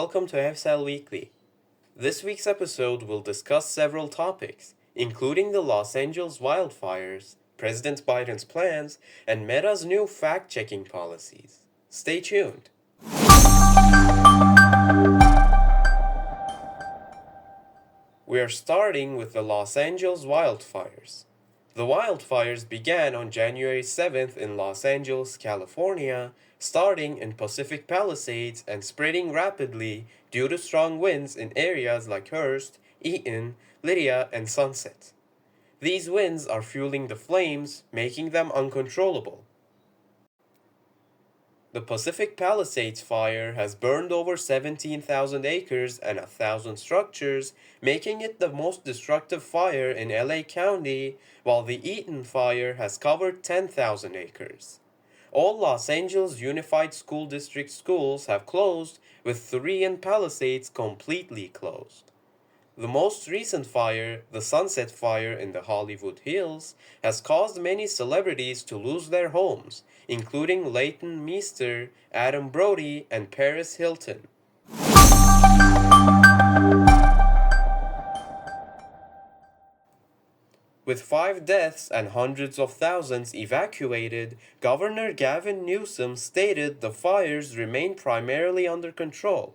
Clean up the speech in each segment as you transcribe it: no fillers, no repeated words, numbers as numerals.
welcome to HevSal Weekly. This week's episode will discuss several topics, including the Los Angeles wildfires, President Biden's plans, and Meta's new fact-checking policies. Stay tuned. We are starting with the Los Angeles wildfires. The wildfires began on January 7th in Los Angeles, California, starting in Pacific Palisades and spreading rapidly due to strong winds in areas like Hearst, Eaton, Lydia, and Sunset. These winds are fueling the flames, making them uncontrollable. The Pacific Palisades fire has burned over 17,000 acres and 1,000 structures, making it the most destructive fire in LA County, while the Eaton fire has covered 10,000 acres. All Los Angeles Unified School District schools have closed, with 3 in Palisades completely closed. The most recent fire, the Sunset Fire in the Hollywood Hills, has caused many celebrities to lose their homes, including Leighton Meester, Adam Brody, and Paris Hilton. With 5 deaths and hundreds of thousands evacuated, Governor Gavin Newsom stated the fires remain primarily under control.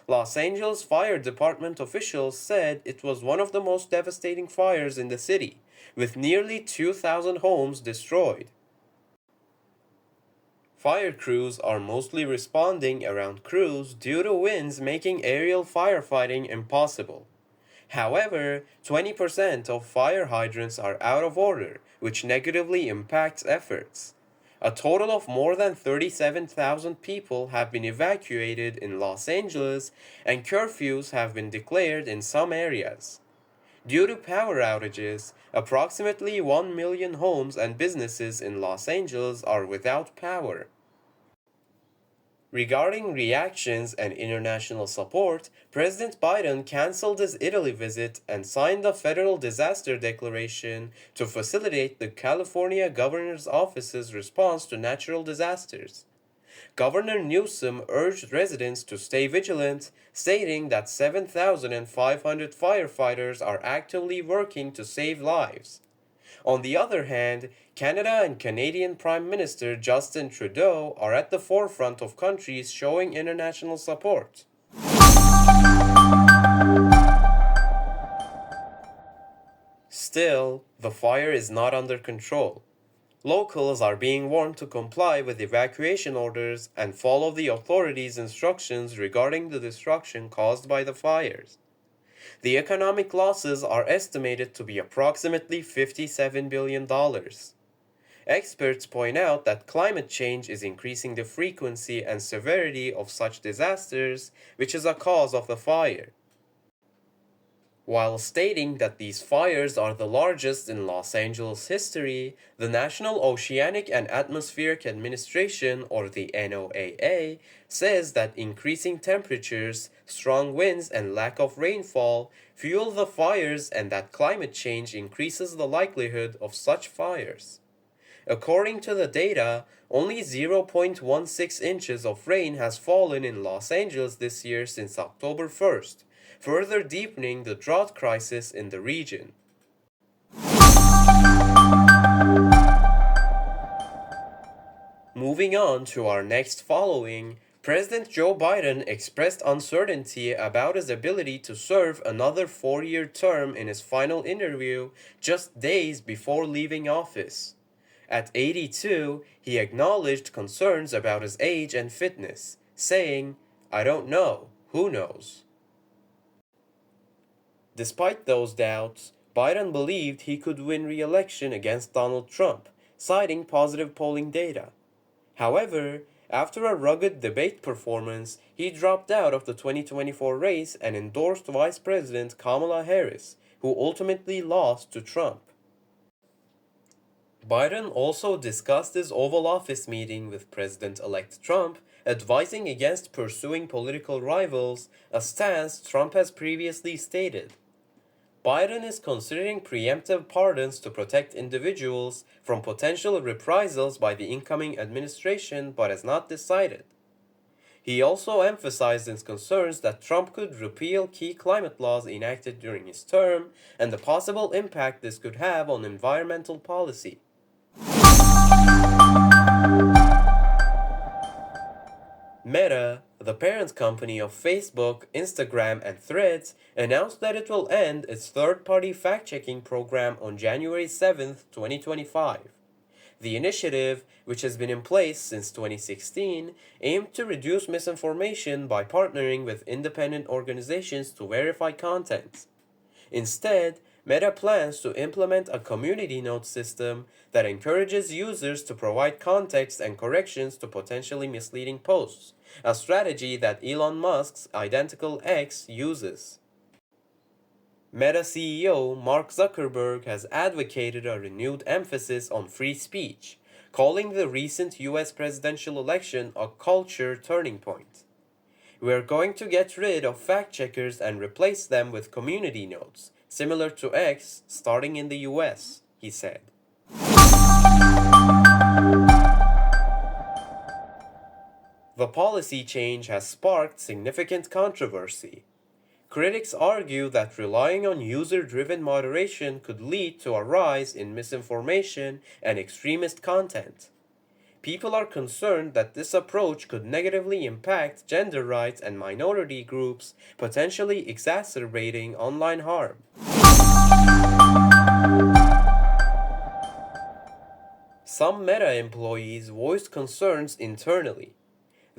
Los Angeles Fire Department officials said it was one of the most devastating fires in the city, with nearly 2,000 homes destroyed. Fire crews are mostly responding around crews due to winds making aerial firefighting impossible. However, 20% of fire hydrants are out of order, which negatively impacts efforts. A total of more than 37,000 people have been evacuated in Los Angeles, and curfews have been declared in some areas. Due to power outages, approximately 1 million homes and businesses in Los Angeles are without power. Regarding reactions and international support, President Biden canceled his Italy visit and signed a federal disaster declaration to facilitate the California governor's office's response to natural disasters. Governor Newsom urged residents to stay vigilant, stating that 7,500 firefighters are actively working to save lives. On the other hand, Canada and Canadian Prime Minister Justin Trudeau are at the forefront of countries showing international support. Still, the fire is not under control. Locals are being warned to comply with evacuation orders and follow the authorities' instructions regarding the destruction caused by the fires. The economic losses are estimated to be approximately $57 billion. Experts point out that climate change is increasing the frequency and severity of such disasters, which is a cause of the fire. While stating that these fires are the largest in Los Angeles history, the National Oceanic and Atmospheric Administration, or the NOAA, says that increasing temperatures, strong winds, and lack of rainfall fuel the fires and that climate change increases the likelihood of such fires. According to the data, only 0.16 inches of rain has fallen in Los Angeles this year since October 1st. Further deepening the drought crisis in the region. Moving on to our next following, President Joe Biden expressed uncertainty about his ability to serve another 4-year term in his final interview just days before leaving office. At 82, he acknowledged concerns about his age and fitness, saying, "I don't know, who knows?" Despite those doubts, Biden believed he could win re-election against Donald Trump, citing positive polling data. However, after a rugged debate performance, he dropped out of the 2024 race and endorsed Vice President Kamala Harris, who ultimately lost to Trump. Biden also discussed his Oval Office meeting with President-elect Trump, advising against pursuing political rivals, a stance Trump has previously stated. Biden is considering preemptive pardons to protect individuals from potential reprisals by the incoming administration, but has not decided. He also emphasized his concerns that Trump could repeal key climate laws enacted during his term and the possible impact this could have on environmental policy. Meta, the parent company of Facebook, Instagram, and Threads, announced that it will end its third-party fact-checking program on January 7th, 2025. The initiative, which has been in place since 2016, aimed to reduce misinformation by partnering with independent organizations to verify content. Instead, Meta plans to implement a community note system that encourages users to provide context and corrections to potentially misleading posts, a strategy that Elon Musk's identical X uses. Meta CEO Mark Zuckerberg has advocated a renewed emphasis on free speech, calling the recent US presidential election a culture turning point. "We're going to get rid of fact checkers and replace them with community notes, similar to X, starting in the US," he said. The policy change has sparked significant controversy. Critics argue that relying on user-driven moderation could lead to a rise in misinformation and extremist content. People are concerned that this approach could negatively impact gender rights and minority groups, potentially exacerbating online harm. Some Meta employees voiced concerns internally.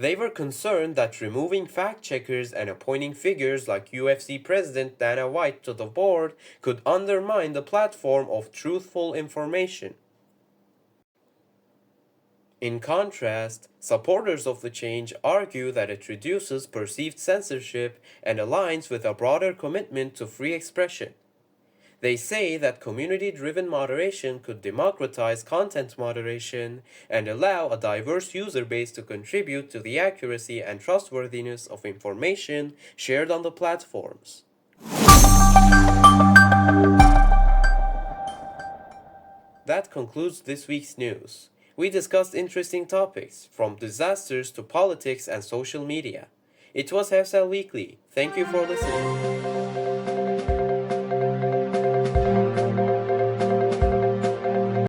They were concerned that removing fact-checkers and appointing figures like UFC President Dana White to the board could undermine the platform of truthful information. In contrast, supporters of the change argue that it reduces perceived censorship and aligns with a broader commitment to free expression. They say that community-driven moderation could democratize content moderation and allow a diverse user base to contribute to the accuracy and trustworthiness of information shared on the platforms. That concludes this week's news. We discussed interesting topics, from disasters to politics and social media. It was Hefsel Weekly. Thank you for listening.